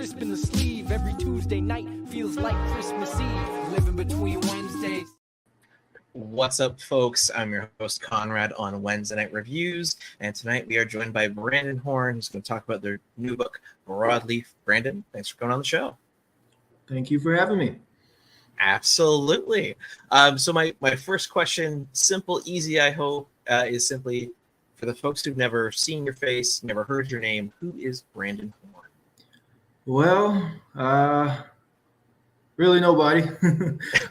crisp in the sleeve. Every Tuesday night feels like Christmas Eve. Living between Wednesdays. What's up, folks? I'm your host, Konrad, on Wednesday Night Reviews, and tonight we are joined by Brandon Horn, who's going to talk about their new book, Broadleaf. Brandon, thanks for coming on the show. Thank you for having me. Absolutely. So my first question, simple, easy, I hope, is simply, for the folks who've never seen your face, never heard your name, who is Brandon Horn? Well, really nobody.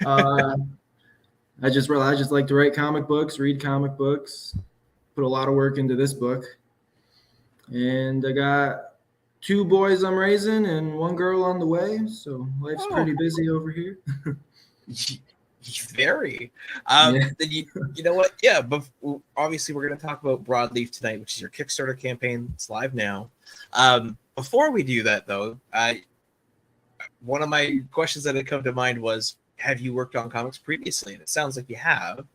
I just like to write comic books, read comic books, put a lot of work into this book. And I got 2 boys I'm raising and 1 girl on the way. So life's pretty busy over here. Very. Yeah. Then you know what? Yeah, but obviously we're going to talk about Broadleaf tonight, which is your Kickstarter campaign. It's live now. Before we do that, though, one of my questions that had come to mind was, have you worked on comics previously? And it sounds like you have.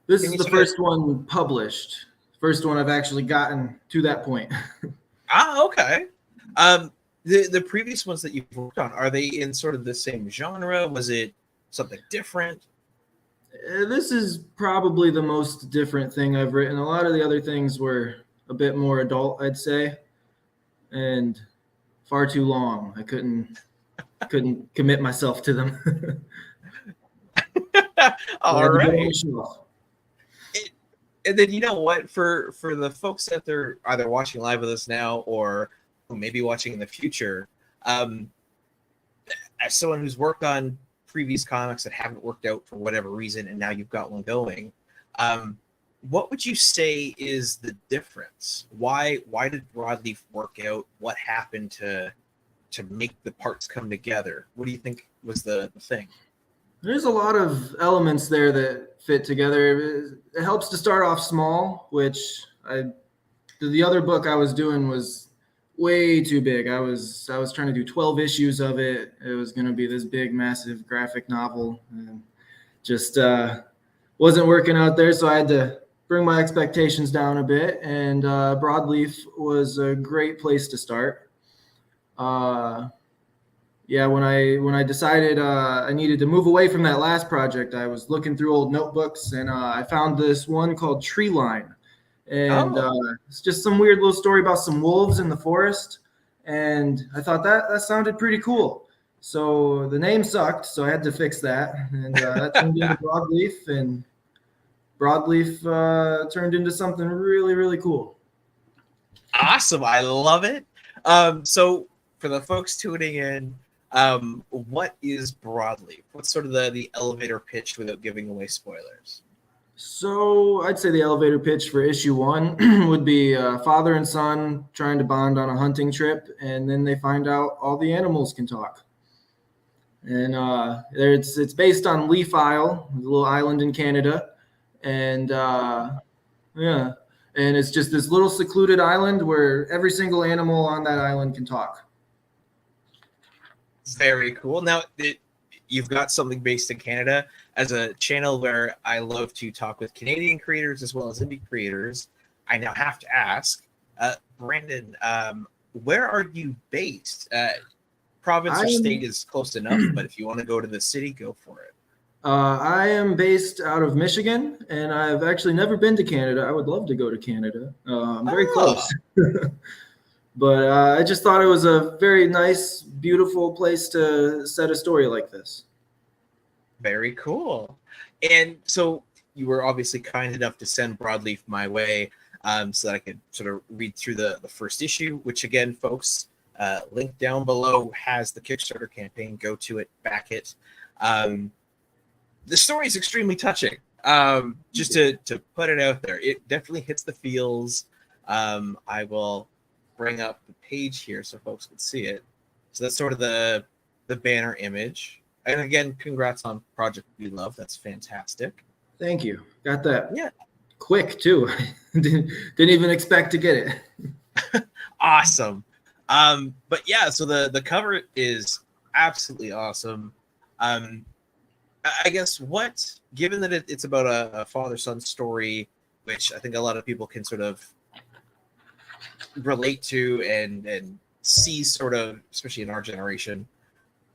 This is the first one published. First one I've actually gotten to that point. Okay. The previous ones that you've worked on, are they in sort of the same genre? Was it something different? This is probably the most different thing I've written. A lot of the other things were a bit more adult, I'd say, and far too long. I couldn't commit myself to them. All right. And then, you know what, for the folks that they're either watching live with us now or maybe watching in the future, as someone who's worked on previous comics that haven't worked out for whatever reason, and now you've got one going, what would you say is the difference? Why did Broadleaf work out? What happened to make the parts come together? What do you think was the thing? There's a lot of elements there that fit together. It helps to start off small, which the other book I was doing was way too big. I was trying to do 12 issues of it. It was going to be this big, massive graphic novel, and just wasn't working out there. So I had to bring my expectations down a bit, and Broadleaf was a great place to start. When I decided I needed to move away from that last project, I was looking through old notebooks, and I found this one called Tree Line. And it's just some weird little story about some wolves in the forest. And I thought that sounded pretty cool. So the name sucked, so I had to fix that. And that turned into Broadleaf, and Broadleaf turned into something really, really cool. Awesome. I love it. So for the folks tuning in, what is Broadleaf? What's sort of the elevator pitch without giving away spoilers? So I'd say the elevator pitch for issue 1 would be father and son trying to bond on a hunting trip, and then they find out all the animals can talk. And it's based on Leaf Isle, a little island in Canada, and and it's just this little secluded island where every single animal on that island can talk. Very cool. Now, you've got something based in Canada. As a channel where I love to talk with Canadian creators as well as indie creators, I now have to ask, Brandon, where are you based? Province or state is close enough, but if you want to go to the city, go for it. I am based out of Michigan, and I've actually never been to Canada. I would love to go to Canada. I'm very close. But I just thought it was a very nice, beautiful place to set a story like this. Very cool. And so you were obviously kind enough to send Broadleaf my way so that I could sort of read through the first issue, which again, folks, link down below has the Kickstarter campaign. Go to it, back it. The story is extremely touching. Just to put it out there, it definitely hits the feels. I will bring up the page here so folks can see it. So that's sort of the banner image. And again, congrats on Project We Love. That's fantastic. Thank you. Got that. Yeah. Quick too. didn't even expect to get it. Awesome. But yeah, so the cover is absolutely awesome. I guess given that it's about a father-son story, which I think a lot of people can sort of relate to and see sort of, especially in our generation,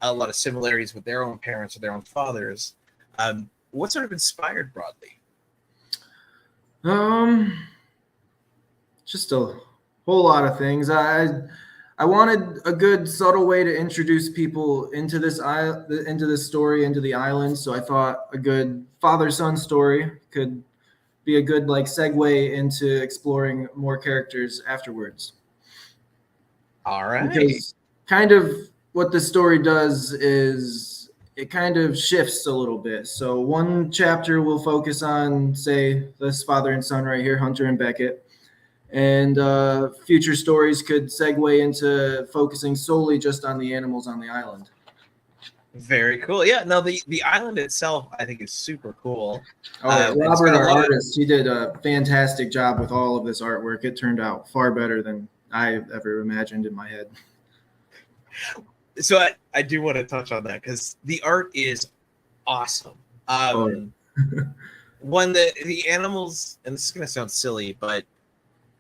a lot of similarities with their own parents or their own fathers. What sort of inspired Broadleaf? Just a whole lot of things. I wanted a good subtle way to introduce people into this story, into the island. So I thought a good father-son story could be a good like segue into exploring more characters afterwards. All right. Because kind of what the story does is it kind of shifts a little bit. So one chapter will focus on, say, this father and son right here, Hunter and Beckett. And future stories could segue into focusing solely just on the animals on the island. Very cool. Yeah, no, the island itself, I think, is super cool. Robert, our artist, he did a fantastic job with all of this artwork. It turned out far better than I ever imagined in my head. So I do want to touch on that because the art is awesome. One, the animals, and this is going to sound silly, but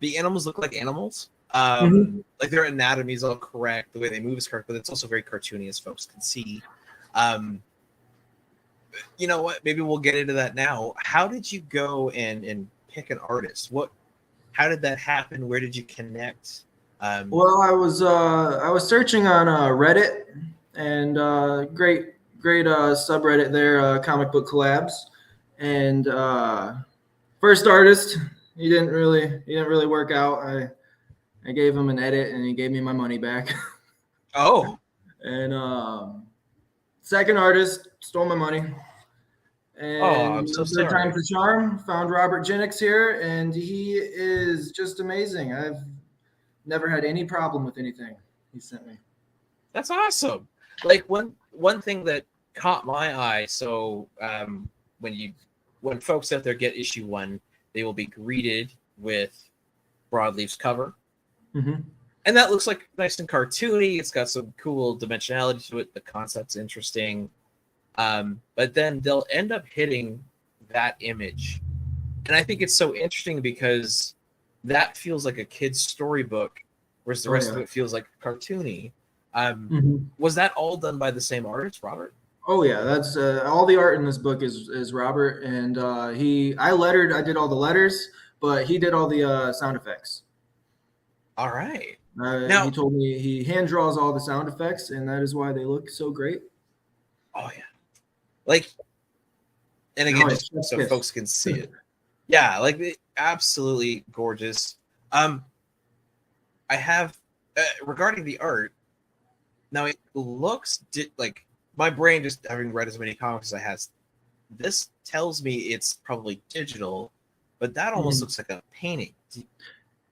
the animals look like animals. Like their anatomy is all correct, the way they move is correct, but it's also very cartoony, as folks can see. You know what? Maybe we'll get into that now. How did you go and pick an artist? How did that happen? Where did you connect? Well, I was searching on Reddit, and great subreddit there, comic book collabs, and first artist. He didn't really work out. I gave him an edit, and he gave me my money back. Oh. And second artist stole my money. And I'm so sorry. Third time's the charm. Found Robert Jinnix here, and he is just amazing. I've never had any problem with anything he sent me. That's awesome. Like one thing that caught my eye. So when folks out there get issue 1, they will be greeted with Broadleaf's cover. Mm-hmm. And that looks like nice and cartoony. It's got some cool dimensionality to it. The concept's interesting. But then they'll end up hitting that image. And I think it's so interesting because that feels like a kid's storybook, whereas the rest of it feels like cartoony. Was that all done by the same artist, Robert? Oh yeah, that's all the art in this book is Robert, and I did all the letters, but he did all the sound effects. All right. Now, he told me he hand draws all the sound effects, and that is why they look so great. Oh yeah, like, and again, just so folks can see it. Yeah, like absolutely gorgeous. I have regarding the art. Now it looks like my brain, just having read as many comics as I have, this tells me it's probably digital, but that almost looks like a painting.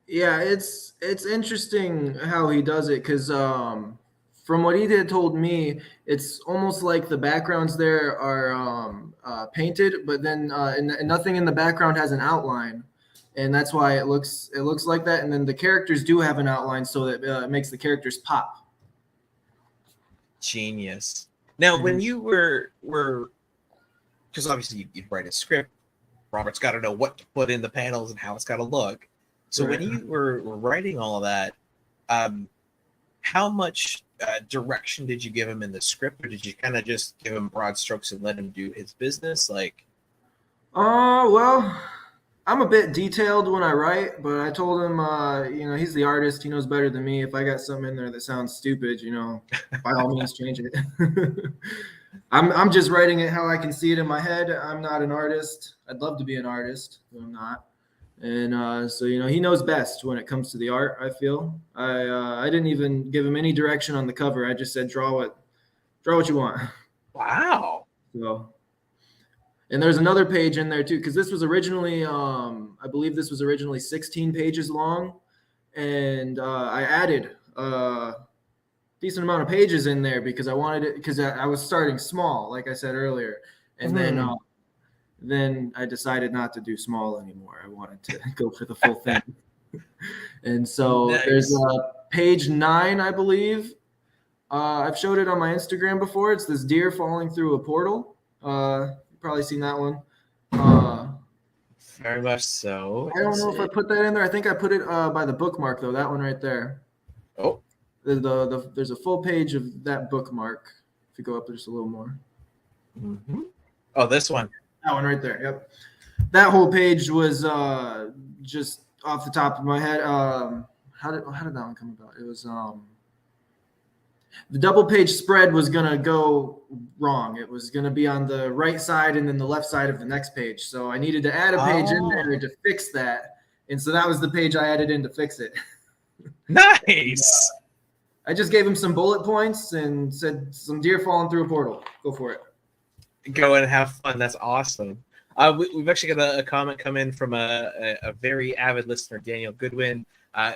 Yeah, it's interesting how he does it because from what he told me, it's almost like the backgrounds there are painted, but then and nothing in the background has an outline, and that's why it looks like that. And then the characters do have an outline, so that it makes the characters pop. Genius. Now, when you were because obviously you write a script, Robert's got to know what to put in the panels and how it's got to look. So when you were writing all of that, how much direction did you give him in the script, or did you kind of just give him broad strokes and let him do his business? Like, well, I'm a bit detailed when I write, but I told him, he's the artist. He knows better than me. If I got something in there that sounds stupid, by all means, change it. I'm just writing it how I can see it in my head. I'm not an artist. I'd love to be an artist, but I'm not. And so he knows best when it comes to the art. I feel I didn't even give him any direction on the cover. I just said draw what you want. Wow. So, and there's another page in there too, because this was originally I believe this was originally 16 pages long, and I added a decent amount of pages in there because I wanted it, because I was starting small, like I said earlier, and then I decided not to do small anymore. I wanted to go for the full thing. And so there's page 9, I believe. I've showed it on my Instagram before. It's this deer falling through a portal. You've probably seen that one. Very much so. I don't know if I put that in there. I think I put it by the bookmark, though. That one right there. Oh, There's a full page of that bookmark. If you go up just a little more. Mm-hmm. Oh, this one. That one right there. Yep. That whole page was just off the top of my head. How did that one come about? It was the double page spread was gonna go wrong. It was gonna be on the right side and then the left side of the next page. So I needed to add a page in there to fix that. And so that was the page I added in to fix it. Nice. I just gave him some bullet points and said some deer falling through a portal. Go for it. Go and have fun. That's awesome. We've actually got a comment come in from a very avid listener, Daniel Goodwin,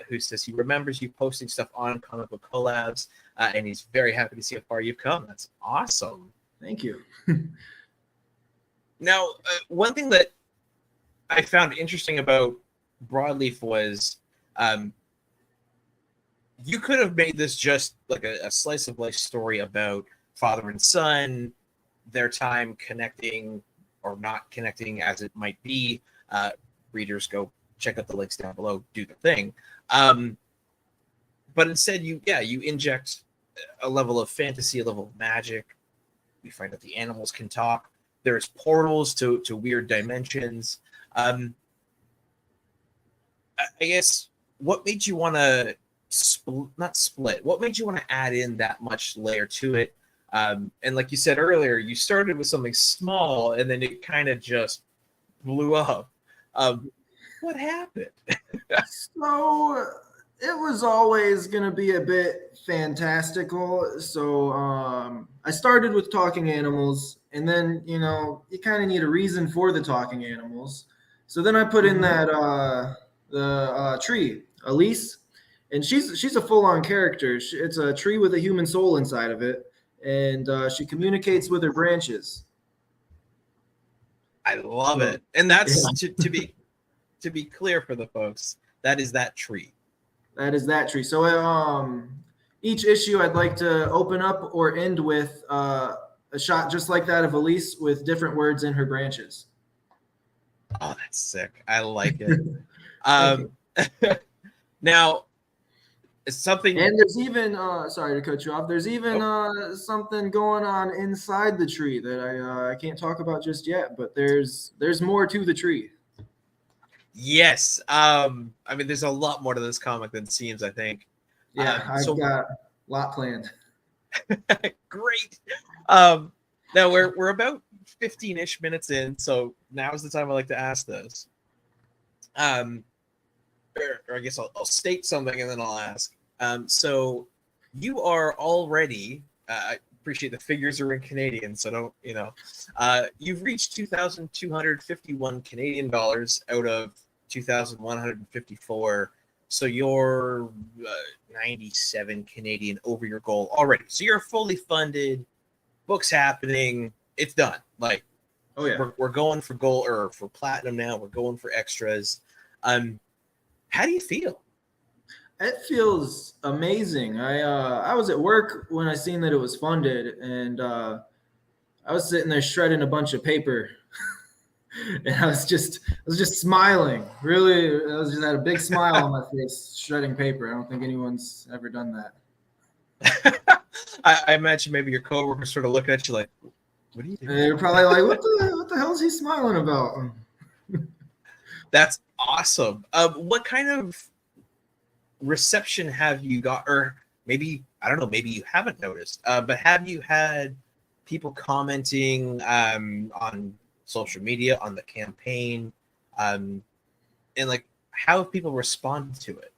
who says he remembers you posting stuff on Comic Book Collabs, and he's very happy to see how far you've come. That's awesome. Thank you. Now, one thing that I found interesting about Broadleaf was you could have made this just like a slice of life story about father and son, their time connecting or not connecting as it might be. Readers, go check out the links down below, do the thing. But instead you inject a level of fantasy, a level of magic. We find out the animals can talk. There's portals to weird dimensions. I guess what made you want to not split? What made you want to add in that much layer to it? And like you said earlier, you started with something small and then it kind of just blew up. What happened? So it was always going to be a bit fantastical. So I started with talking animals, and then, you kind of need a reason for the talking animals. So then I put in that the tree, Elise, and she's a full-on character. It's a tree with a human soul inside of it, and she communicates with her branches. I love it. And that's to be clear for the folks, that is that tree. That is that tree. So each issue I'd like to open up or end with a shot just like that of Elise with different words in her branches. Oh, that's sick. I like it. Now, something. And there's even, sorry to cut you off, there's even something going on inside the tree that I can't talk about just yet, but there's more to the tree. Yes. I mean, there's a lot more to this comic than seems, I think. Yeah, I've got a lot planned. Great. Now we're about 15-ish minutes in, so now's the time I like to ask this. Or I guess I'll state something and then I'll ask. So you are already, I appreciate the figures are in Canadian, so don't, you've reached 2,251 Canadian dollars out of 2,154. So you're 97 Canadian over your goal already. So you're fully funded, books happening, it's done. Like, oh yeah, we're going for gold or for platinum now. We're going for extras. How do you feel? It feels amazing. I was at work when I seen that it was funded, and I was sitting there shredding a bunch of paper, and I was just smiling. Really, I was just had a big smile on my face shredding paper. I don't think anyone's ever done that. I imagine maybe your coworkers sort of looking at you like, "What are you doing?" And they're probably like, "What the hell is he smiling about?" That's awesome. What kind of reception have you got, or maybe I don't know, maybe you haven't noticed, but have you had people commenting on social media on the campaign, and like how have people responded to it?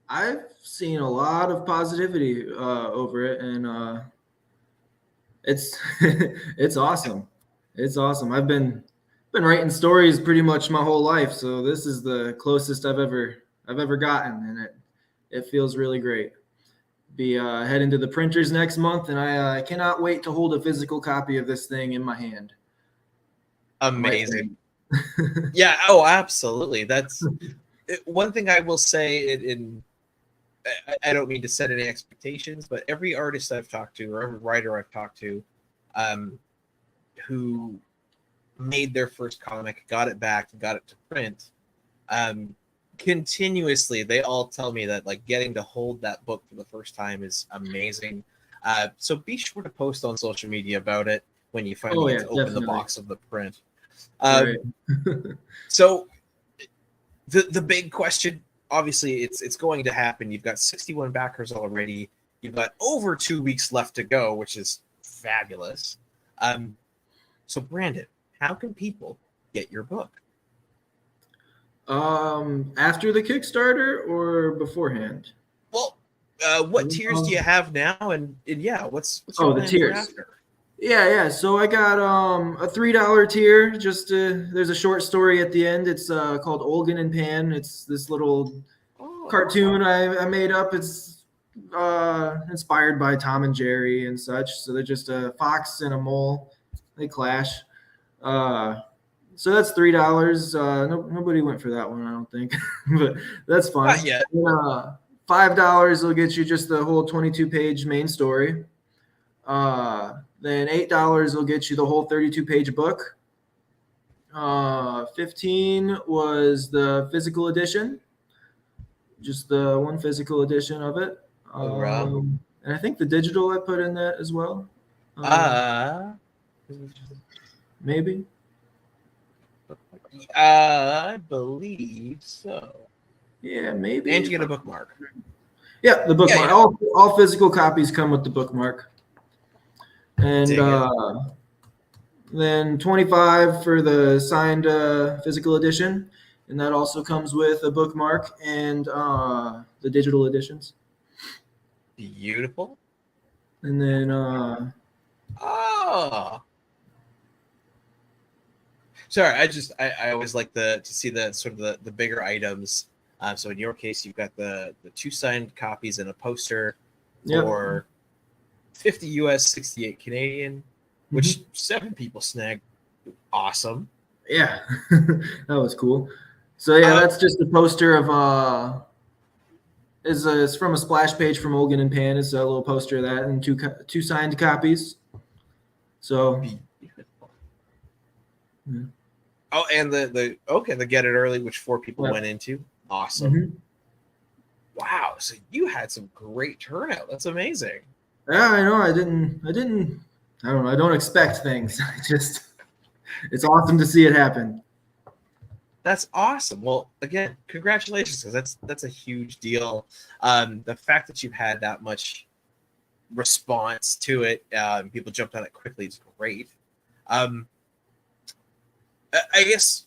I've seen a lot of positivity over it, and it's it's awesome. It's awesome. I've been writing stories pretty much my whole life, so this is the closest I've ever gotten, and it feels really great. Be heading to the printers next month, and I cannot wait to hold a physical copy of this thing in my hand. Amazing. Yeah. Oh, absolutely. That's one thing I will say. I don't mean to set any expectations, but every artist I've talked to or every writer I've talked to, who made their first comic, got it back, and got it to print, kind continuously, they all tell me that like getting to hold that book for the first time is amazing. So be sure to post on social media about it when you finally get to open the box of the print. Right. So the big question, obviously, it's going to happen. You've got 61 backers already. You've got over 2 weeks left to go, which is fabulous. So Brandon, how can people get your book? After the Kickstarter or beforehand? Well, what tiers do you have now? And yeah, what's your plan the tiers. for after? Yeah. So I got a $3 tier. Just there's a short story at the end. It's called Olgan and Pan. It's this little cartoon I made up. It's inspired by Tom and Jerry and such. So they're just a fox and a mole. They clash. So that's $3. Nobody went for that one, I don't think, but that's fine. Not yet. $5 will get you just the whole 22-page main story. Then $8 will get you the whole 32-page book. 15 was the physical edition, just the one physical edition of it. And I think the digital I put in that as well. Maybe. I believe so. Yeah, maybe. And you get a bookmark. Yeah, the bookmark. Yeah. All physical copies come with the bookmark. And then 25 for the signed physical edition, and that also comes with a bookmark and the digital editions. Beautiful. And then sorry, I always like to see the sort of the bigger items. So in your case, you've got the 2 signed copies and a poster for $50 US, 68 Canadian, which 7 people snagged. Awesome. Yeah, that was cool. So yeah, that's just a poster of it's from a splash page from Olgan and Pan. It's a little poster of that and 2 signed copies. So beautiful. Yeah. Oh, and the Get It Early, which 4 people went into. Awesome. Wow, so you had some great turnout. That's amazing. Yeah, I know. I don't know. I don't expect things. It's awesome to see it happen. That's awesome. Well, again, congratulations, because that's a huge deal. The fact that you've had that much response to it, people jumped on it quickly, is great. I guess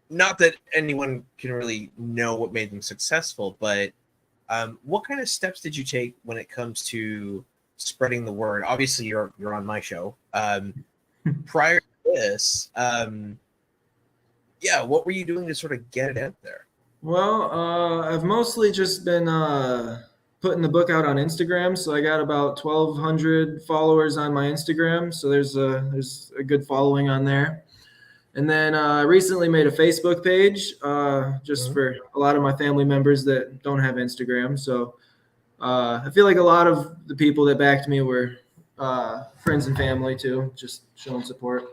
not that anyone can really know what made them successful, but what kind of steps did you take when it comes to spreading the word? Obviously, you're on my show. Prior to this, what were you doing to sort of get it out there? Well, I've mostly just been putting the book out on Instagram. So I got about 1,200 followers on my Instagram. So there's a good following on there. And then I recently made a Facebook page just for a lot of my family members that don't have Instagram. So I feel like a lot of the people that backed me were friends and family too, just showing support.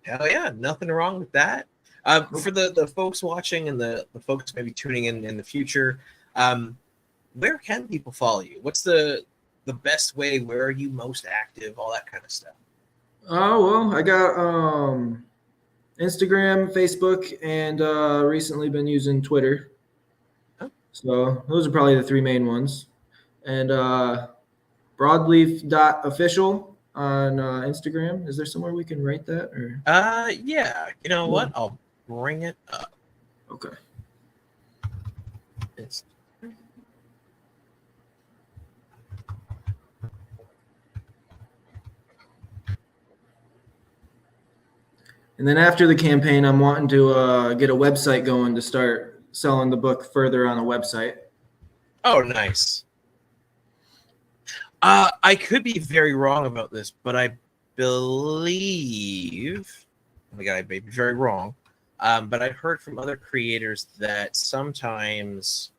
Hell yeah, nothing wrong with that. For the folks watching and the folks maybe tuning in the future, where can people follow you? What's the best way? Where are you most active? All that kind of stuff. Oh, well, I got Instagram, Facebook, and recently been using Twitter. Oh. So those are probably the 3 main ones. And broadleaf.official on Instagram. Is there somewhere we can write that? Or yeah. You know what? I'll bring it up. Okay. And then after the campaign, I'm wanting to get a website going to start selling the book further on a website. Oh, nice. I could be very wrong about this, but I believe, oh my God, I may be very wrong, but I've heard from other creators that sometimes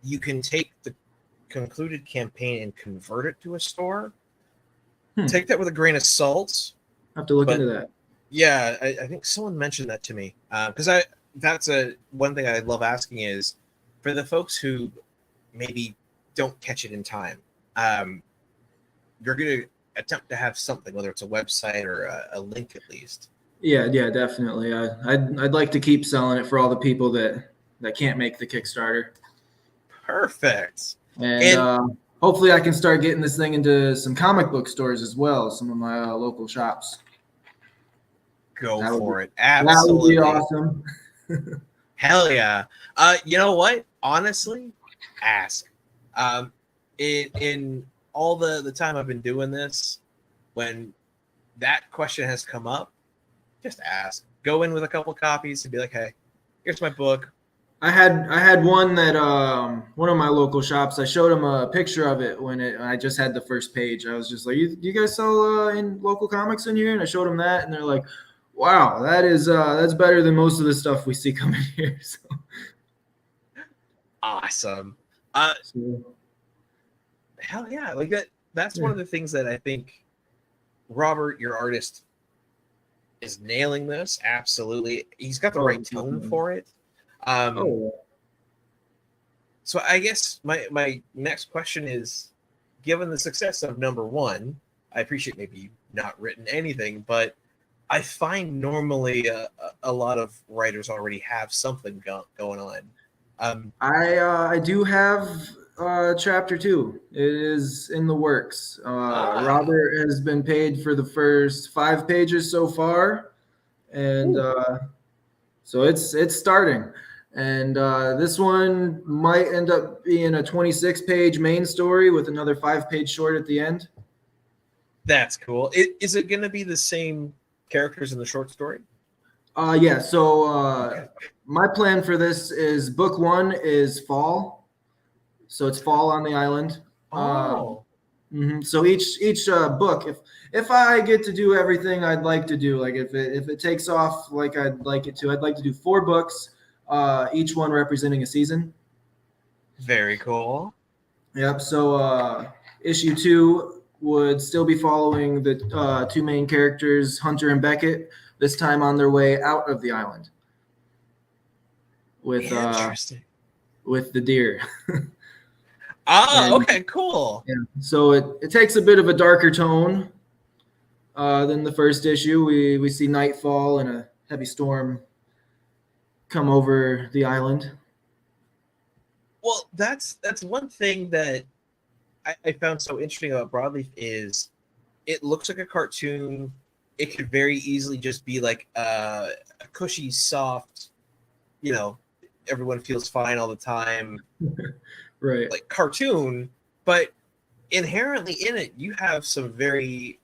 you can take the concluded campaign and convert it to a store. Take that with a grain of salt. I have to look into that. Yeah, I think someone mentioned that to me because that's one thing I love asking is for the folks who maybe don't catch it in time. You're going to attempt to have something, whether it's a website or a link at least. Yeah, definitely. I'd like to keep selling it for all the people that can't make the Kickstarter, Perfect. and And hopefully I can start getting this thing into some comic book stores as well, some of my local shops. go for it. That would be Absolutely. awesome. Hell yeah. You know what? Honestly, ask. In all the time I've been doing this, when that question has come up, just ask. Go in with a couple copies and be like, "Hey, here's my book." I had one that one of my local shops. I showed them a picture of it when I just had the first page. I was just like, "You guys sell in local comics in here?" And I showed them that, and they're like, "Wow, that's better than most of the stuff we see coming here." So, Awesome. so, Hell yeah. Like that's one of the things that I think Robert, your artist, is nailing this. Absolutely. He's got the right tone for it. So I guess my next question is, given the success of number one, I appreciate maybe you've not written anything, but I find normally a lot of writers already have something going on. I do have chapter 2. It is in the works. Robert has been paid for the first 5 pages so far, and so it's starting. And this one might end up being a 26-page main story with another 5-page short at the end. That's cool. Is it going to be the same characters in the short story? Yeah. So my plan for this is book 1 is fall. So it's fall on the island. So each book, if I get to do everything I'd like to do, like if it takes off like I'd like it to, I'd like to do 4 books, each one representing a season. Very cool. Yep. So issue 2 would still be following the 2 main characters, Hunter and Beckett, this time on their way out of the island with the deer. Okay, cool. Yeah. So it takes a bit of a darker tone than the first issue. We see nightfall and a heavy storm come over the island. Well, that's one thing that I found so interesting about Broadleaf is it looks like a cartoon. It could very easily just be like a cushy, soft, everyone feels fine all the time. Right. Like cartoon, but inherently in it, you have some very,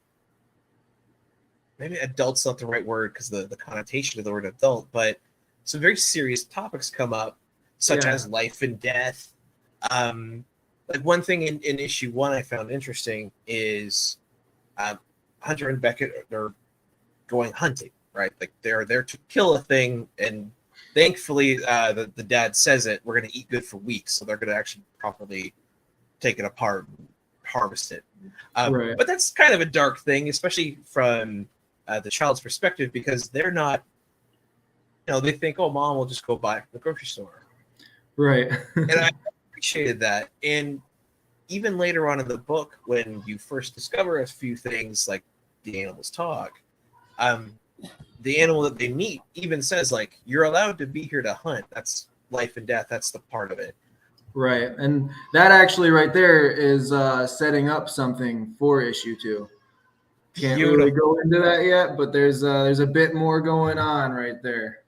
maybe adult's not the right word because the connotation of the word adult, but some very serious topics come up, such as life and death. Like one thing in issue 1 I found interesting is Hunter and Beckett are going hunting, right? Like they're there to kill a thing, and thankfully the dad says it, we're going to eat good for weeks, so they're going to actually properly take it apart and harvest it. Right. But that's kind of a dark thing, especially from the child's perspective, because they're not, they think, oh, mom will just go buy it from the grocery store. Right. And I appreciated that. And even later on in the book, when you first discover a few things like the animals talk, the animal that they meet even says, like, you're allowed to be here to hunt. That's life and death. That's the part of it. Right. And that actually right there is setting up something for issue 2. Can't really go into that yet, but there's a bit more going on right there.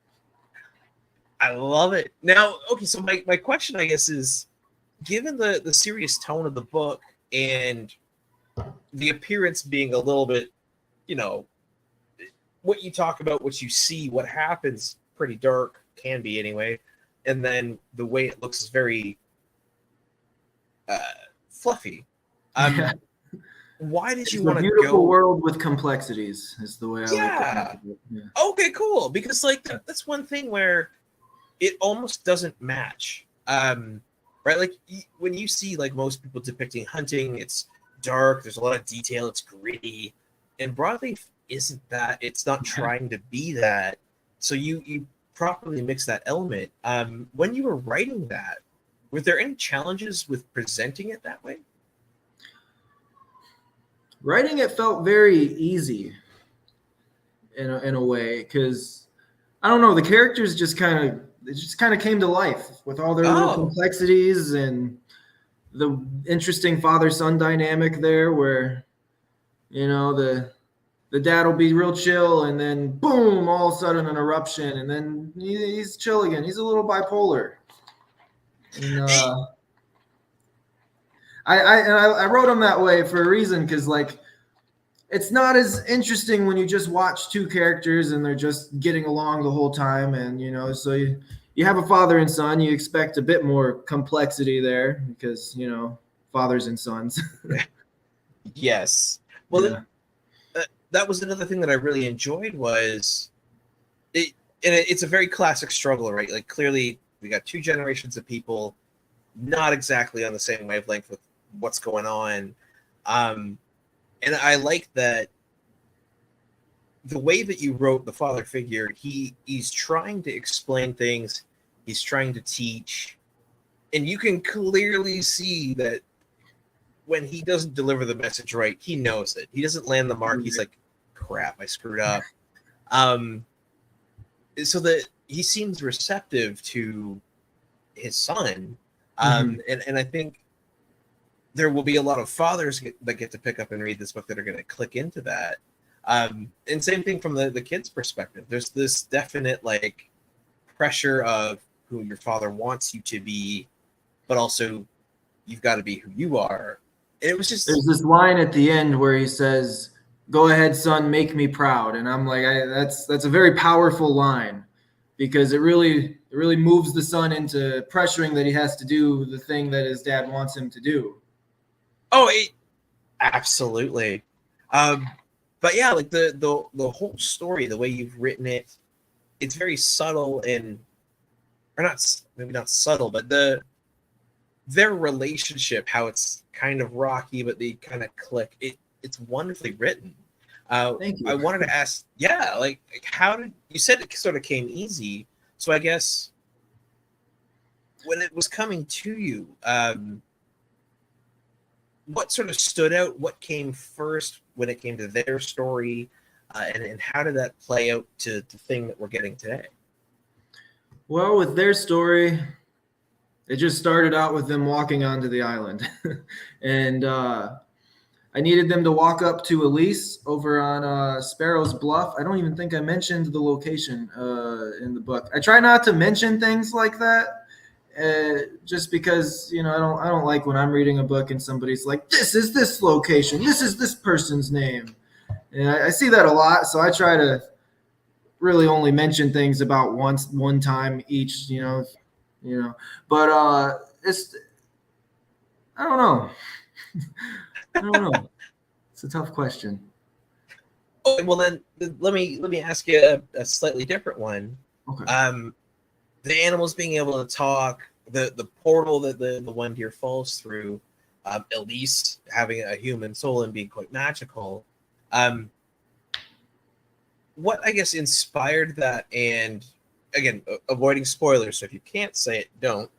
I love it. Now, okay, so my question, I guess, is, given the serious tone of the book and the appearance being a little bit, what you talk about, what you see, what happens, pretty dark, can be anyway, and then the way it looks is very fluffy. Why did you want to go? Beautiful world with complexities is the way I like it. Yeah. Okay, cool. Because that's one thing where it almost doesn't match. Right? Like when you see like most people depicting hunting, it's dark, there's a lot of detail, it's gritty. And Broadleaf isn't that. It's not trying to be that. So you properly mix that element. When you were writing that, were there any challenges with presenting it that way? Writing it felt very easy in a way, because I don't know, the characters just kind of came to life with all their little complexities and the interesting father-son dynamic there, where the dad will be real chill, and then boom, all of a sudden an eruption, and then he's chill again. He's a little bipolar. And I wrote him that way for a reason, because like it's not as interesting when you just watch two characters and they're just getting along the whole time, and so you have a father and son, you expect a bit more complexity there, because fathers and sons. Yes. Well, Yeah. That was another thing that I really enjoyed was it's a very classic struggle, right? Like clearly we got two generations of people not exactly on the same wavelength with what's going on. And I like that the way that you wrote the father figure, he's trying to explain things, he's trying to teach, and you can clearly see that when he doesn't deliver the message right, he knows it. He doesn't land the mark. He's like, crap, I screwed up. So that he seems receptive to his son. And I think there will be a lot of fathers that get to pick up and read this book that are going to click into that. And same thing from the kid's perspective. There's this definite like pressure of who your father wants you to be, but also you've got to be who you are. And it was just, there's this line at the end where he says, "Go ahead, son, make me proud." And I'm like, that's a very powerful line, because it really moves the son into pressuring that he has to do the thing that his dad wants him to do. Oh, absolutely. But yeah, like the whole story, the way you've written it, it's very subtle or not, maybe not subtle, but their relationship, how it's kind of rocky, but they kind of click. It's wonderfully written. Thank you. I wanted to ask, like how did you said it sort of came easy? So I guess when it was coming to you, what sort of stood out? What came first when it came to their story, and how did that play out to the thing that we're getting today? Well, with their story, it just started out with them walking onto the island. And I needed them to walk up to Elise over on Sparrow's Bluff. I don't even think I mentioned the location in the book. I try not to mention things like that, just because I don't like when I'm reading a book and somebody's like, "This is this location. This is this person's name." And I see that a lot, so I try to really only mention things about one time each. But it's, I don't know. I don't know. It's a tough question. Oh, well then let me ask you a slightly different one. Okay. The animals being able to talk, the portal that the one deer falls through, Elise having a human soul and being quite magical. What I guess inspired that, and again, avoiding spoilers, so if you can't say it, don't.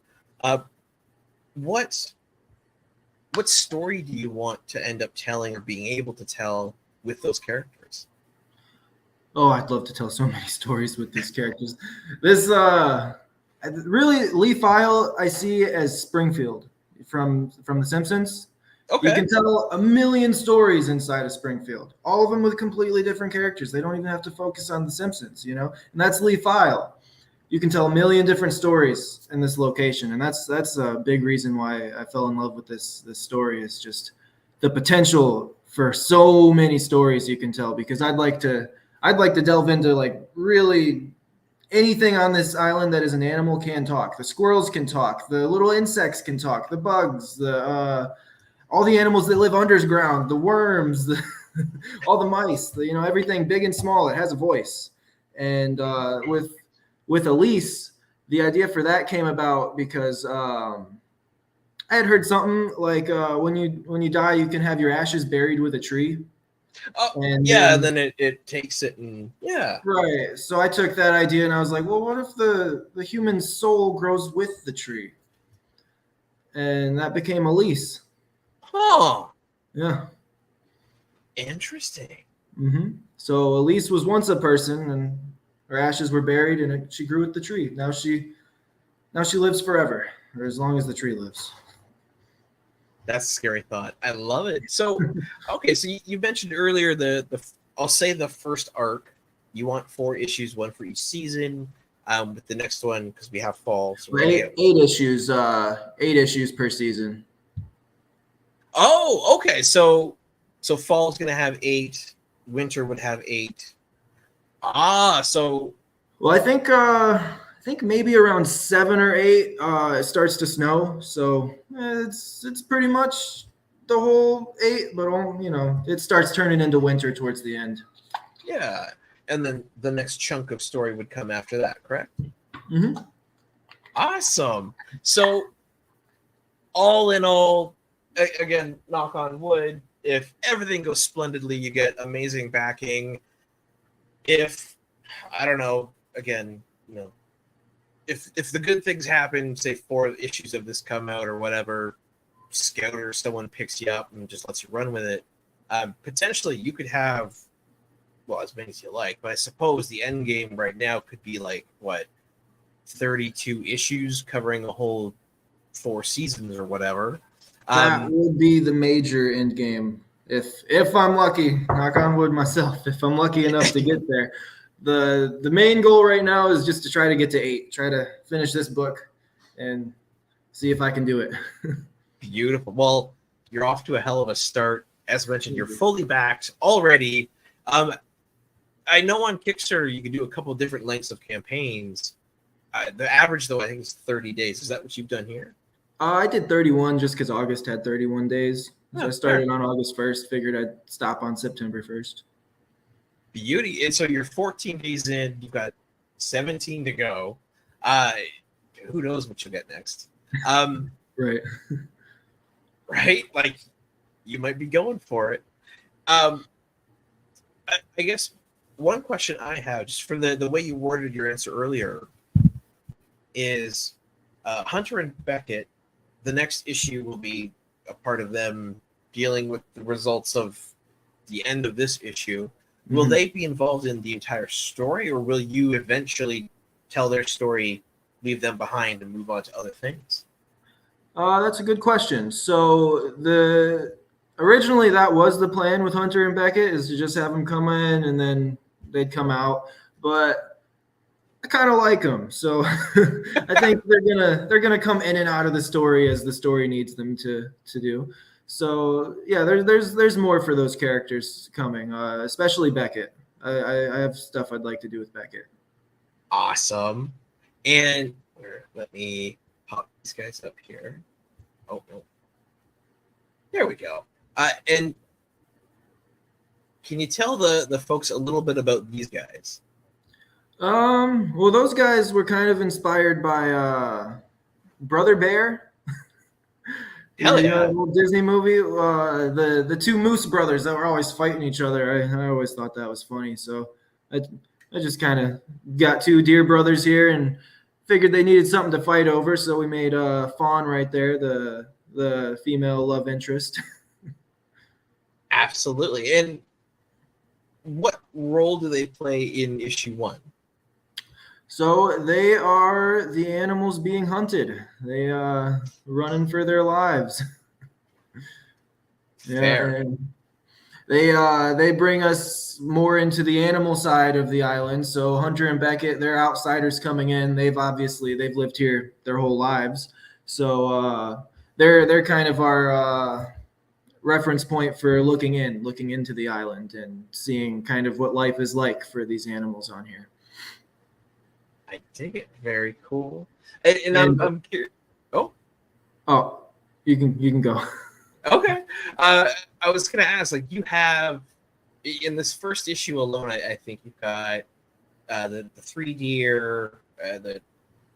What story do you want to end up telling or being able to tell with those characters? Oh, I'd love to tell so many stories with these characters. This really, Lee File I see as Springfield from The Simpsons. Okay. You can tell a million stories inside of Springfield, all of them with completely different characters. They don't even have to focus on The Simpsons, and that's Lee File. You can tell a million different stories in this location, and that's a big reason why I fell in love with this story, is just the potential for so many stories you can tell, because I'd like to delve into like really anything on this island that is an animal can talk. The squirrels can talk, the little insects can talk, the bugs, all the animals that live underground, the worms, all the mice, everything big and small, it has a voice. And with Elise, the idea for that came about because I had heard something like when you die, you can have your ashes buried with a tree. Oh, And yeah, and then it takes it and yeah. right. So I took that idea and I was like, well, what if the human soul grows with the tree? And that became Elise. Huh. Yeah. Interesting. So Elise was once a person, and her ashes were buried, and she grew with the tree. Now she lives forever, or as long as the tree lives. That's a scary thought. I love it. So, okay, so you mentioned earlier the I'll say the first arc. You want 4 issues, one for each season. With the next one because we have fall. So Eight issues. 8 issues per season. Oh, okay. So fall's gonna have 8. Winter would have 8. So Well, I think maybe around 7 or 8 it starts to snow. So it's pretty much the whole 8, but it starts turning into winter towards the end. yeah, and then the next chunk of story would come after that, correct? Awesome. So all in all, again, knock on wood, if everything goes splendidly, you get amazing backing. If I don't know, again, if the good things happen, say 4 issues of this come out or whatever, Scouter or someone picks you up and just lets you run with it, potentially you could have, well, as many as you like, but I suppose the end game right now could be like, what, 32 issues covering a whole 4 seasons or whatever. That would be the major end game. If I'm lucky, knock on wood myself, if I'm lucky enough to get there. The main goal right now is just to try to get to 8, try to finish this book and see if I can do it. Beautiful. Well, you're off to a hell of a start. As mentioned, you're fully backed already. I know on Kickstarter you can do a couple different lengths of campaigns. The average, though, I think is 30 days. Is that what you've done here? I did 31 just because August had 31 days. So I started on August 1st, figured I'd stop on September 1st. Beauty. And so you're 14 days in, you've got 17 to go. Who knows what you'll get next? Right. Right? Like, you might be going for it. I guess one question I have, just for the way you worded your answer earlier, is Hunter and Beckett, the next issue will be a part of them dealing with the results of the end of this issue. Will they be involved in the entire story, or will you eventually tell their story, leave them behind, and move on to other things? That's a good question. So originally that was the plan with Hunter and Beckett, is to just have them come in and then they'd come out. But I kind of like them, so I think they're gonna come in and out of the story as the story needs them to do. So yeah, there's more for those characters coming, especially Beckett. I have stuff I'd like to do with Beckett. Awesome. And let me pop these guys up here. Oh no, there we go. And can you tell the folks a little bit about these guys? Well, those guys were kind of inspired by Brother Bear. Hell yeah. Little Disney movie. The 2 Moose brothers that were always fighting each other. I always thought that was funny. So I just kind of got 2 deer brothers here and figured they needed something to fight over. So we made Fawn right there, the female love interest. Absolutely. And what role do they play in issue 1? So they are the animals being hunted. They running for their lives. Fair. Yeah, they bring us more into the animal side of the island. So Hunter and Beckett, they're outsiders coming in. They've lived here their whole lives. So they're kind of our reference point for looking into the island and seeing kind of what life is like for these animals on here. I dig it. Very cool. And I'm curious. Oh, you can go. Okay. I was gonna ask, like, you have in this first issue alone, I think you've got the 3 deer, the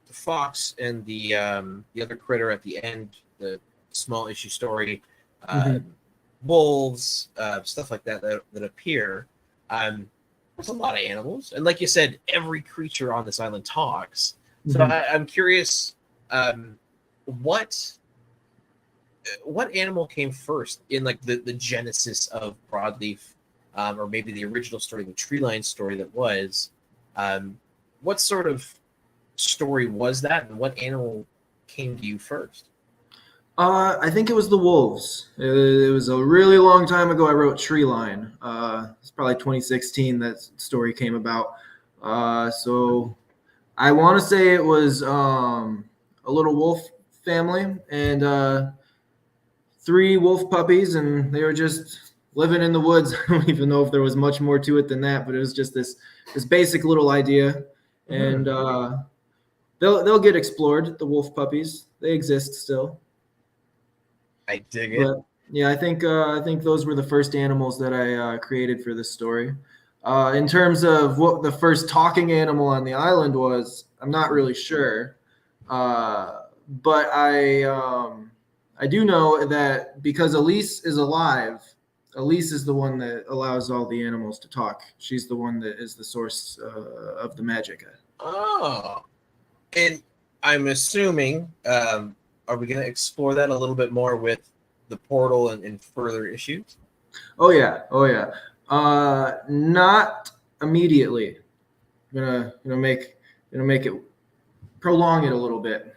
fox, and the other critter at the end, the small issue story. wolves, stuff like that appear. There's a lot of animals, and like you said, every creature on this island talks. So I'm curious, what animal came first in like the genesis of Broadleaf, or maybe the original story, the tree line story that was. What sort of story was that, and what animal came to you first? I think it was the wolves. It was a really long time ago. I wrote Tree Line. It's probably 2016 that story came about. So I want to say it was a little wolf family and 3 wolf puppies, and they were just living in the woods. I don't even know if there was much more to it than that, but it was just this basic little idea, and they'll get explored. The wolf puppies, they exist still. I dig it. But yeah, I think those were the first animals that I created for this story. In terms of what the first talking animal on the island was, I'm not really sure, but I do know that because Elise is alive, Elise is the one that allows all the animals to talk. She's the one that is the source of the magic. Oh, and I'm assuming. Are we going to explore that a little bit more with the portal and further issues? Oh yeah. Not immediately. I'm gonna make it prolong it a little bit.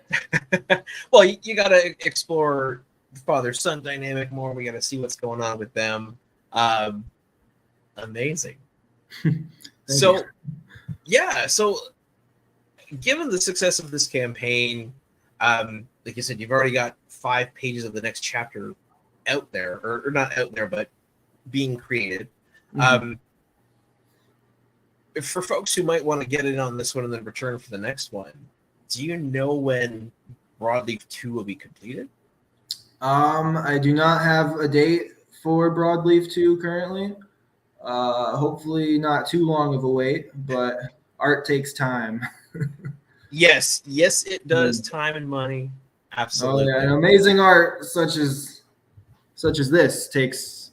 Well, you got to explore the father-son dynamic more. We got to see what's going on with them. Amazing. So, yeah. So, given the success of this campaign, like you said, you've already got 5 pages of the next chapter out there, or not out there, but being created. For folks who might want to get in on this one and then return for the next one, do you know when Broadleaf 2 will be completed? I do not have a date for Broadleaf 2 currently. Hopefully not too long of a wait, but art takes time. Yes, it does. Time and money. Absolutely. Oh, yeah. And amazing art such as this takes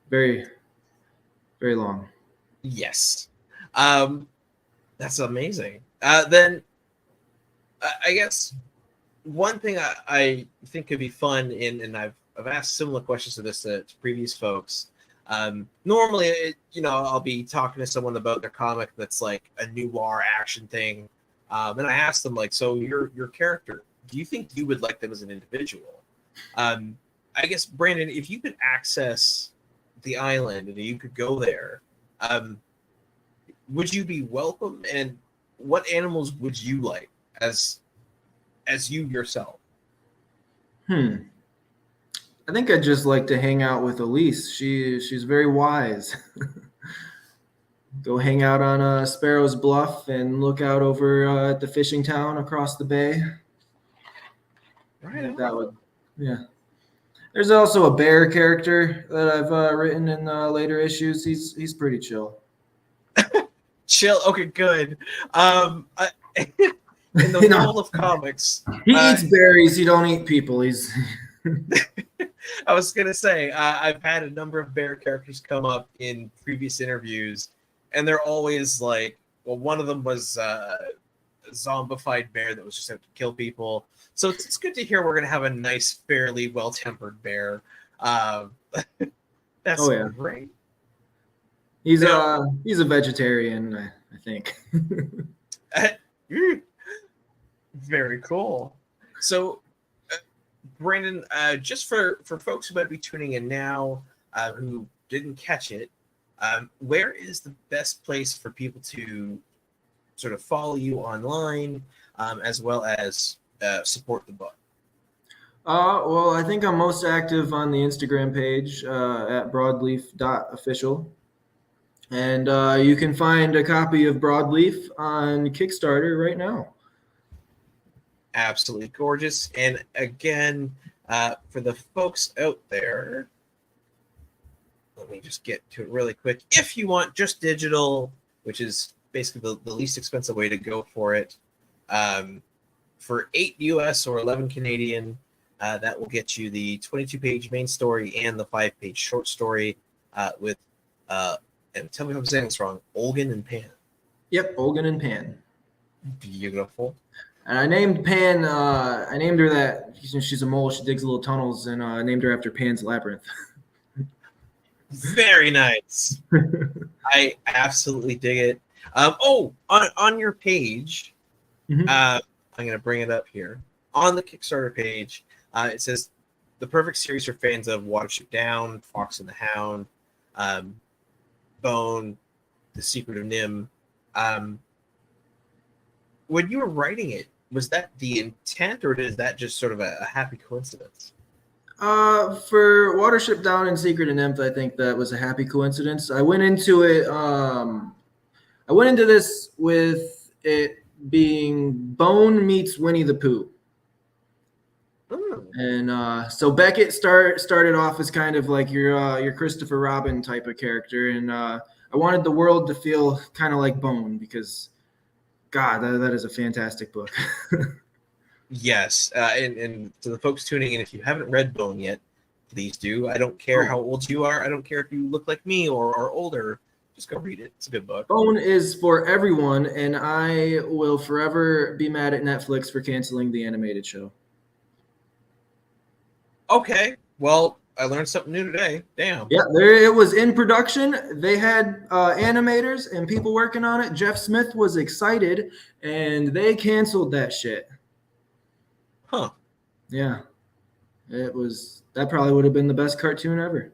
very, very long. Yes. That's amazing. Then I guess one thing I think could be fun and I've asked similar questions to this to previous folks. Normally, I'll be talking to someone about their comic that's like a noir action thing. And I asked them, like, so your character, do you think you would like them as an individual? I guess, Brandon, if you could access the island and you could go there, would you be welcome? And what animals would you like as you yourself? I think I'd just like to hang out with Elise. She's very wise. Go hang out on Sparrow's Bluff and look out over at the fishing town across the bay. Right. That would, yeah. There's also a bear character that I've written in later issues. He's pretty chill. Chill. Okay, good. In the world of comics, he eats berries. He don't eat people. He's. I was gonna say I've had a number of bear characters come up in previous interviews, and they're always like, well, one of them was a zombified bear that was just out to kill people. So it's good to hear we're gonna have a nice, fairly well-tempered bear. That's great. He's a vegetarian, I think. Very cool. So, Brandon, just for folks who might be tuning in now who didn't catch it, where is the best place for people to sort of follow you online, as well as support the book? Well, I think I'm most active on the Instagram page at broadleaf.official. And you can find a copy of Broadleaf on Kickstarter right now. Absolutely gorgeous. And again, for the folks out there, let me just get to it really quick. If you want just digital, which is basically the least expensive way to go for it, for $8 US or 11 Canadian, that will get you the 22-page main story and the 5-page short story with, and tell me if I'm saying this wrong, Olgan and Pan. Yep, Olgan and Pan. Beautiful. And I named Pan. I named her that she's a mole. She digs little tunnels, and I named her after Pan's Labyrinth. Very nice. I absolutely dig it. On your page, Mhm. I'm going to bring it up here. On the Kickstarter page, it says the perfect series for fans of Watership Down, Fox and the Hound, Bone, The Secret of Nim. When you were writing it, was that the intent, or is that just sort of a happy coincidence? For Watership Down and Secret of Nymph, I think that was a happy coincidence. I went into it. I went into this with it being Bone meets Winnie the Pooh. And so Beckett started off as kind of like your Christopher Robin type of character, and I wanted the world to feel kind of like Bone because, God, that is a fantastic book. Yes, and to the folks tuning in, if you haven't read Bone yet, please do. I don't care how old you are. I don't care if you look like me or are older. Just go read it. It's a good book. Bone is for everyone, and I will forever be mad at Netflix for canceling the animated show. Okay, well, I learned something new today. Damn. Yeah, it was in production. They had animators and people working on it. Jeff Smith was excited, and they canceled that shit. Huh. Yeah. That probably would have been the best cartoon ever.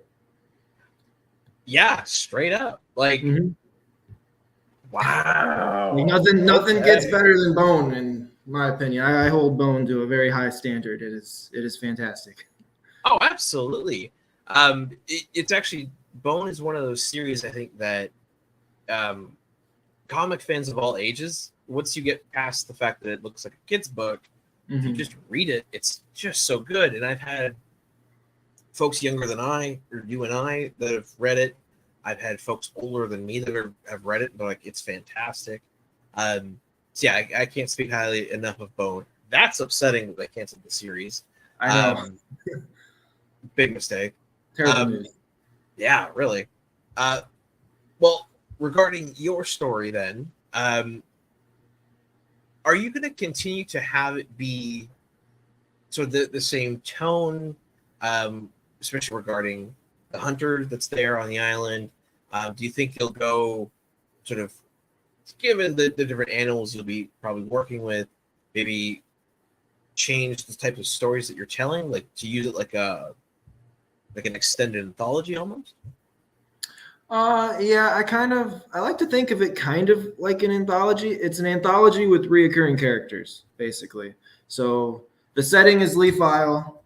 Yeah, straight up. Like, wow. Like nothing gets better than Bone, in my opinion. I hold Bone to a very high standard. It is fantastic. Oh, absolutely. It's actually, Bone is one of those series, I think, that comic fans of all ages, once you get past the fact that it looks like a kid's book, if you just read it, it's just so good. And I've had folks younger than I, or you and I, that have read it. I've had folks older than me that have read it, but like, it's fantastic. So yeah, I can't speak highly enough of Bone. That's upsetting that they canceled the series. I know. Big mistake. Terrible news. Yeah, really. Well, regarding your story then, are you going to continue to have it be sort of the same tone, especially regarding the hunter that's there on the island? Do you think you'll go sort of, given the different animals you'll be probably working with, maybe change the type of stories that you're telling, like to use it like an extended anthology almost? Yeah, I like to think of it kind of like an anthology. It's an anthology with reoccurring characters, basically. So the setting is Leaf Isle.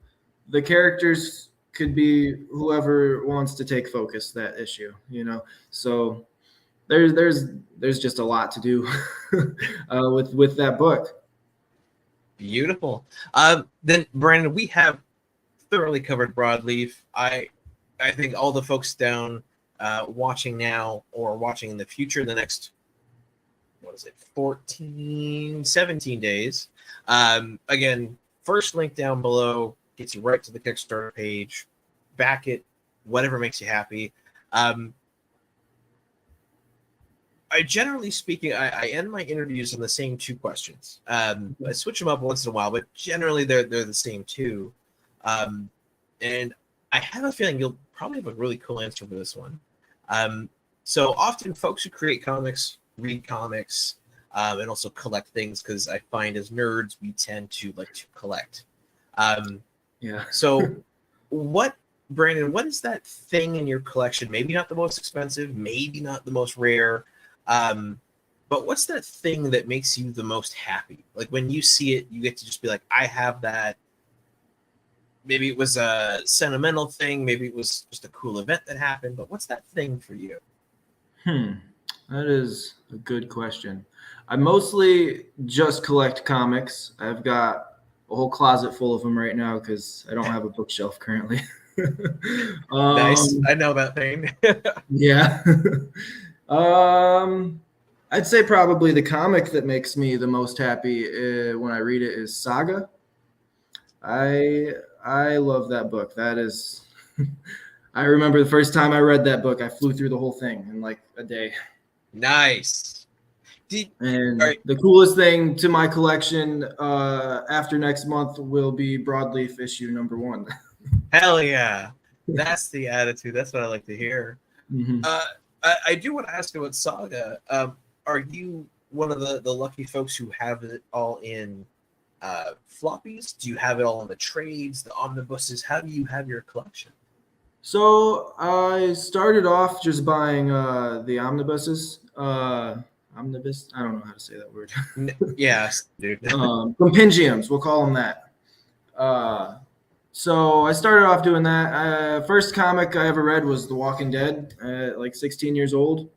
The characters could be whoever wants to take focus that issue, you know. So there's just a lot to do with that book. Beautiful. Then Brandon, we have thoroughly covered Broadleaf. I think all the folks down watching now or watching in the future, the next, 17 days. Again, first link down below gets you right to the Kickstarter page. Back it, whatever makes you happy. I generally speaking, I end my interviews on the same two questions. I switch them up once in a while, but generally they're the same two. And I have a feeling you'll probably have a really cool answer for this one. So often folks who create comics read comics and also collect things, because I find as nerds we tend to like to collect. Yeah. So Brandon, what is that thing in your collection? Maybe not the most expensive, maybe not the most rare, but what's that thing that makes you the most happy? Like when you see it, you get to just be like, I have that. Maybe it was a sentimental thing. Maybe it was just a cool event that happened. But what's that thing for you? That is a good question. I mostly just collect comics. I've got a whole closet full of them right now because I don't have a bookshelf currently. Nice. I know that thing. Yeah. I'd say probably the comic that makes me the most happy when I read it is Saga. I love that book. That is, I remember the first time I read that book, I flew through the whole thing in like a day. Nice. And Right. the coolest thing to my collection after next month will be Broadleaf issue #1. Hell yeah. That's the attitude. That's what I like to hear. Mhm. I do want to ask about Saga. Are you one of the lucky folks who have it all in floppies? Do you have it all in the trades, the omnibuses? How do you have your collection? So I started off just buying the omnibuses. Omnibus? I don't know how to say that word. Yes, dude. Compendiums, we'll call them that. So I started off doing that. First comic I ever read was The Walking Dead, like 16 years old.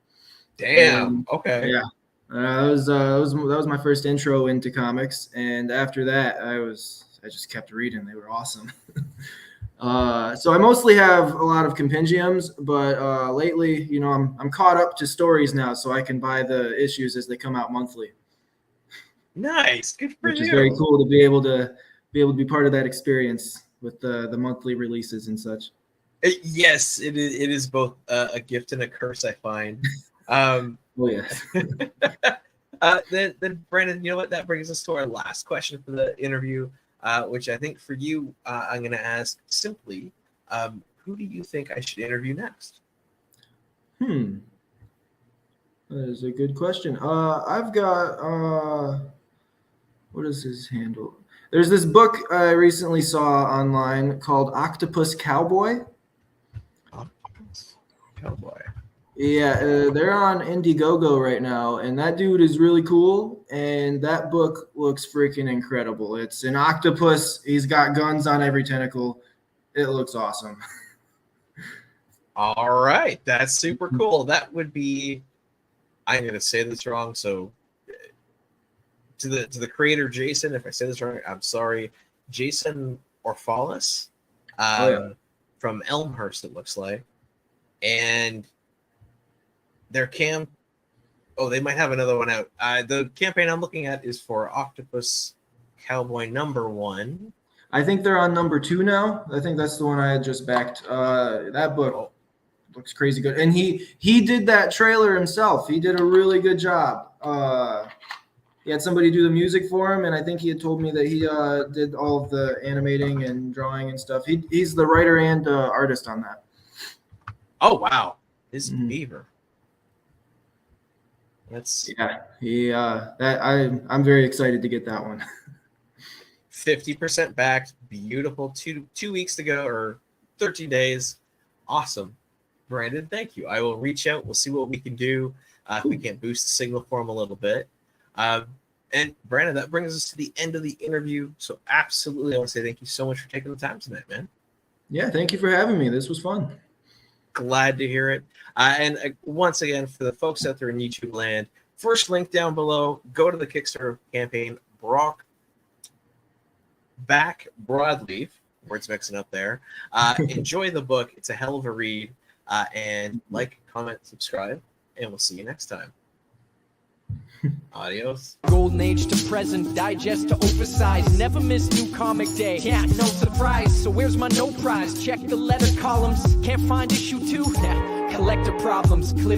Damn. Okay. Yeah, that was my first intro into comics, and after that, I just kept reading. They were awesome. So I mostly have a lot of compendiums, but lately, you know, I'm caught up to stories now, so I can buy the issues as they come out monthly. Nice. Good for Which you. is very cool to be able to be part of that experience with the monthly releases and such. Yes, it is both a gift and a curse, I find. Oh yeah. Then Brandon, you know what? That brings us to our last question for the interview, which I think for you, I'm going to ask simply, who do you think I should interview next? That is a good question. I've got what is his handle? There's this book I recently saw online called Octopus Cowboy. Cowboy. Yeah, they're on Indiegogo right now, and that dude is really cool. And that book looks freaking incredible. It's an octopus. He's got guns on every tentacle. It looks awesome. All right, that's super cool. That would be, I'm going to say this wrong, so to the creator Jason, if I say this wrong, I'm sorry. Jason Orphalis, from Elmhurst, it looks like, and their they might have another one out. The campaign I'm looking at is for Octopus Cowboy #1. I think they're on #2 now. I think that's the one I had just backed. That book looks crazy good, and he did that trailer himself. He did a really good job. He had somebody do the music for him, and I think he had told me that he did all of the animating and drawing and stuff. He's the writer and artist on that. Oh wow, this beaver. That's I'm very excited to get that one. 50% backed, beautiful. 2 weeks to go, or 13 days. Awesome. Brandon, thank you. I will reach out. We'll see what we can do. If we can boost the signal for him a little bit. And Brandon, that brings us to the end of the interview. So absolutely, I want to say thank you so much for taking the time tonight, man. Yeah, thank you for having me. This was fun. Glad to hear it. And once again, for the folks out there in YouTube land, first link down below, go to the Kickstarter campaign, Back Broadleaf, words mixing up there. Enjoy the book. It's a hell of a read. And like, comment, subscribe, and we'll see you next time. Adios. Golden age to present, digest to oversize. Never miss new comic day. Yeah, no surprise. So where's my no prize? Check the letter columns. Can't find issue 2. Collector problems.